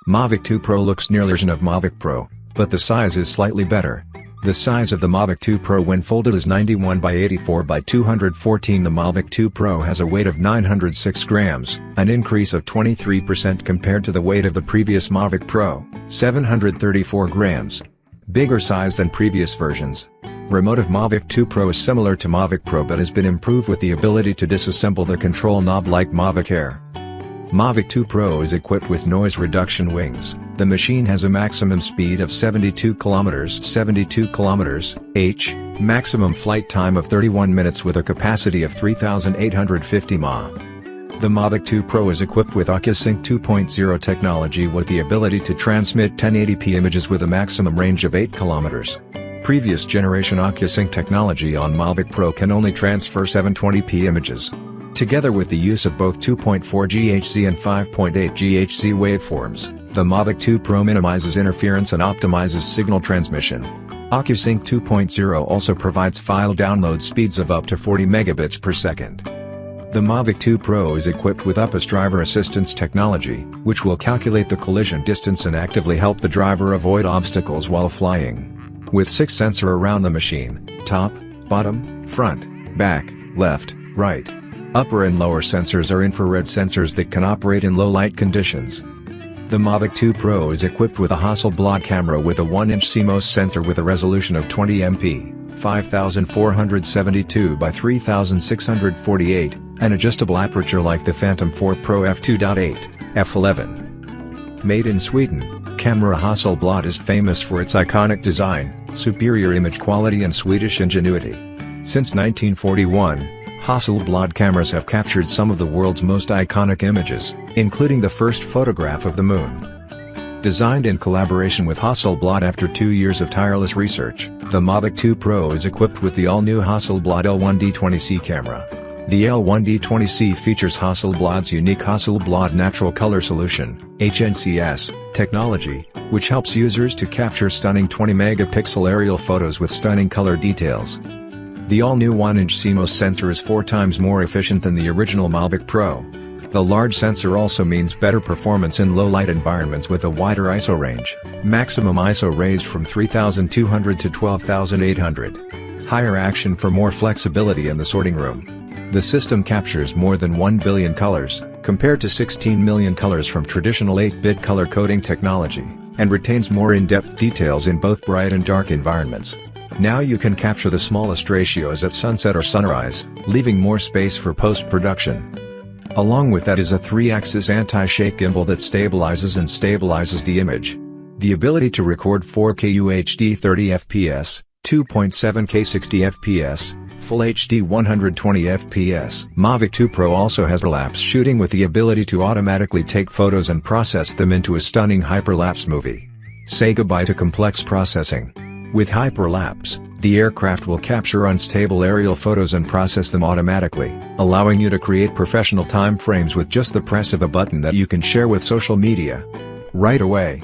Mavic 2 Pro looks nearly a version of Mavic Pro, but the size is slightly better. The size of the Mavic 2 Pro when folded is 91 by 84 by 214. The Mavic 2 Pro has a weight of 906 grams, an increase of 23% compared to the weight of the previous Mavic Pro, 734 grams. Bigger size than previous versions. Remote of Mavic 2 Pro is similar to Mavic Pro but has been improved with the ability to disassemble the control knob like Mavic Air. Mavic 2 Pro is equipped with noise reduction wings. The machine has a maximum speed of 72 km/h, maximum flight time of 31 minutes with a capacity of 3,850 mAh. The Mavic 2 Pro is equipped with OcuSync 2.0 technology with the ability to transmit 1080p images with a maximum range of 8 km. Previous generation OcuSync technology on Mavic Pro can only transfer 720p images. Together with the use of both 2.4 GHz and 5.8 GHz waveforms, the Mavic 2 Pro minimizes interference and optimizes signal transmission. OcuSync 2.0 also provides file download speeds of up to 40 megabits per second. The Mavic 2 Pro is equipped with UPAS driver assistance technology, which will calculate the collision distance and actively help the driver avoid obstacles while flying. With 6 sensors around the machine: top, bottom, front, back, left, right. Upper and lower sensors are infrared sensors that can operate in low light conditions. The Mavic 2 Pro is equipped with a Hasselblad camera with a 1-inch CMOS sensor with a resolution of 20 MP, 5472 by 3648, an adjustable aperture like the Phantom 4 Pro f2.8, f11. Made in Sweden, camera Hasselblad is famous for its iconic design, superior image quality and Swedish ingenuity. Since 1941, Hasselblad cameras have captured some of the world's most iconic images, including the first photograph of the moon. Designed in collaboration with Hasselblad after 2 years of tireless research, the Mavic 2 Pro is equipped with the all-new Hasselblad L1D20C camera. The L1D20C features Hasselblad's unique Hasselblad Natural Color Solution, HNCS, technology, which helps users to capture stunning 20-megapixel aerial photos with stunning color details. The all-new 1-inch CMOS sensor is 4 times more efficient than the original Mavic Pro. The large sensor also means better performance in low-light environments with a wider ISO range, maximum ISO raised from 3200 to 12800. Higher action for more flexibility in the sorting room. The system captures more than 1 billion colors, compared to 16 million colors from traditional 8-bit color coding technology, and retains more in-depth details in both bright and dark environments. Now you can capture the smallest ratios at sunset or sunrise, leaving more space for post-production. Along with that is a 3-axis anti-shake gimbal that stabilizes the image. The ability to record 4K UHD 30 fps, 2.7K 60 fps, Full HD 120 fps. Mavic 2 Pro also has hyperlapse shooting with the ability to automatically take photos and process them into a stunning hyperlapse movie. Say goodbye to complex processing. With hyperlapse, the aircraft will capture unstable aerial photos and process them automatically, allowing you to create professional time frames with just the press of a button that you can share with social media right away.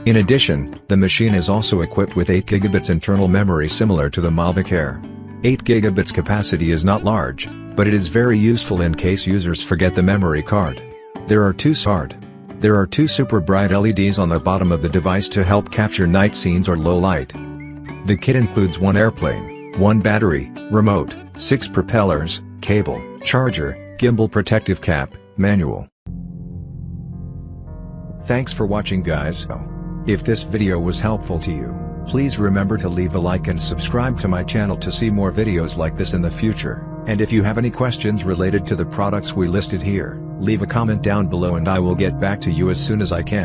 In addition, the machine is also equipped with 8 GB internal memory similar to the Mavic Air. 8 GB capacity is not large, but it is very useful in case users forget the memory card. There are two super bright LEDs on the bottom of the device to help capture night scenes or low light. The kit includes 1 airplane, 1 battery, remote, 6 propellers, cable, charger, gimbal protective cap, manual. Thanks for watching, guys. If this video was helpful to you, please remember to leave a like and subscribe to my channel to see more videos like this in the future. And if you have any questions related to the products we listed here, leave a comment down below and I will get back to you as soon as I can.